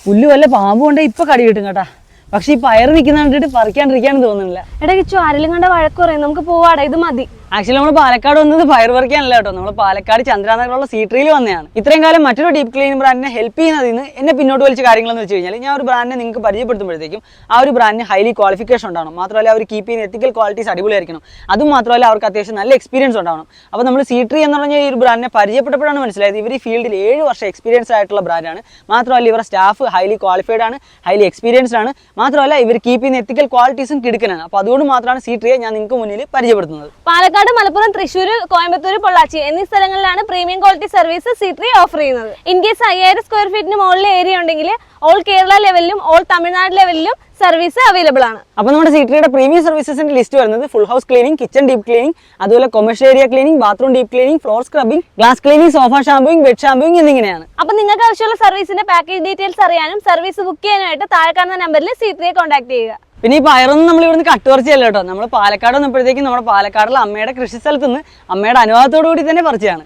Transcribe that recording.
പുല്ല് വല്ല പാമ്പ് കൊണ്ടേ ഇപ്പൊ കടി കിട്ടും കേട്ടാ. പക്ഷെ ഈ പയർ നിൽക്കുന്ന കണ്ടിട്ട് പറിക്കാണ്ടിരിക്കാനും തോന്നുന്നില്ല. എടാ കിച്ചു, ആരെങ്കിലും കണ്ട വഴക്ക് പറയും, നമുക്ക് പോവാടാ, ഇത് മതി. ആക്ച്വലി നമ്മൾ പാലക്കാട് വന്നത് പയർ പറിക്കാനല്ല കേട്ടോ. നമ്മൾ പാലക്കാട് ചന്ദ്രാനഗറിലുള്ള സീട്രിയിൽ വന്നതാണ്. ഇത്രയും കാലം മറ്റൊരു ഡീപ്പ് ക്ലീനിങ് ബ്രാൻഡിനെ ഹെൽപ്പ് ചെയ്യുന്നതിന് എന്നെ പിന്നോട്ട് വലിച്ച കാര്യങ്ങളെന്ന് വെച്ച് കഴിഞ്ഞാൽ, ഞാൻ ഒരു ബ്രാൻഡിനെ നിങ്ങൾക്ക് പരിചയപ്പെടുത്തുമ്പോഴത്തേക്കും ആ ഒരു ബ്രാൻഡിന് ഹൈലി ക്വാളിഫിക്കേഷൻ ഉണ്ടാവണം. മാത്രമല്ല അവർ കീപ്പ് ചെയ്യുന്ന എത്തിക്കൽ ക്വാളിറ്റീസ് അടിപൊളിയായിരിക്കണം. അതും മാത്രമല്ല അവർക്ക് അത്യാവശ്യം നല്ല എക്സ്പീരിയൻസ് ഉണ്ടാവണം. അപ്പോൾ നമ്മൾ സീട്രി എന്ന് പറഞ്ഞാൽ ഈ ഒരു ബ്രാൻഡിനെ പരിചയപ്പെട്ടപ്പോഴാണ് മനസ്സിലായത് ഇവർ ഈ ഫീൽഡിൽ 7 വർഷം എക്സ്പീരിയൻസ് ആയിട്ടുള്ള ബ്രാൻഡാണ്. മാത്രമല്ല ഇവരുടെ സ്റ്റാഫ് ഹൈലി ക്വാളിഫൈഡ് ആണ്, ഹൈലി എക്സ്പീരിയൻസ്ഡ് ആണ്. മാത്രമല്ല ഇവർ കീപ്പ് ചെയ്യുന്ന എത്തിക്കൽ ക്വാളിറ്റീസും കിടക്കനാണ്. അപ്പോൾ അതുകൊണ്ട് മാത്രമാണ് സീട്രിയെ ഞാൻ നിങ്ങൾക്ക് മുന്നിൽ പരിചയപ്പെടുത്തുന്നത്. പാലക്കാട്, മലപ്പുറം, തൃശ്ശൂർ, കോയമ്പത്തൂർ, പൊള്ളാച്ചി എന്നീ സ്ഥലങ്ങളിലാണ് പ്രീമിയം ക്വാളിറ്റി സർവീസ് സീട്രി ഓഫർ ചെയ്യുന്നത്. ഇൻ കേസ് 5000 സ്ക്വയർ ഫീറ്റിന് മുകളിൽ ഏരിയ ഉണ്ടെങ്കിൽ all Kerala ലെവലിലും all Tamil Nadu ലെവലിലും service available ആണ്. അപ്പോൾ നമ്മുടെ സീട്രിയുടെ പ്രീമിയം സർവീസസിന്റെ ലിസ്റ്റ് വരുന്നത് full house cleaning, kitchen deep cleaning, അതുപോലെ commercial area cleaning, bathroom deep cleaning, floor scrubbing, glass cleaning, sofa ഷാമ്പൂയിങ്, bed ഷാമ്പൂയിങ് എന്നിങ്ങനെയാണ്. അപ്പോൾ നിങ്ങൾക്ക് ആവശ്യമുള്ള സർവീസിന്റെ പാക്കേജ് ഡീറ്റെയിൽസ് അറിയാനും സർവീസ് ബുക്ക് ചെയ്യാനായിട്ട് താഴെ കാണുന്ന നമ്പറിൽ സീട്രിയെ കോൺടാക്ട് ചെയ്യുക. പിന്നെ ഈ പയറൊന്നും നമ്മൾ ഇവിടുന്ന് കട്ടുപറിച്ചല്ല കേട്ടോ. നമ്മൾ പാലക്കാട് വന്നപ്പോഴത്തേക്കും നമ്മുടെ പാലക്കാടുള്ള അമ്മയുടെ കൃഷി സ്ഥലത്ത് നിന്ന് അമ്മയുടെ അനുവാദത്തോടു കൂടി തന്നെ പറിച്ചതാണ്.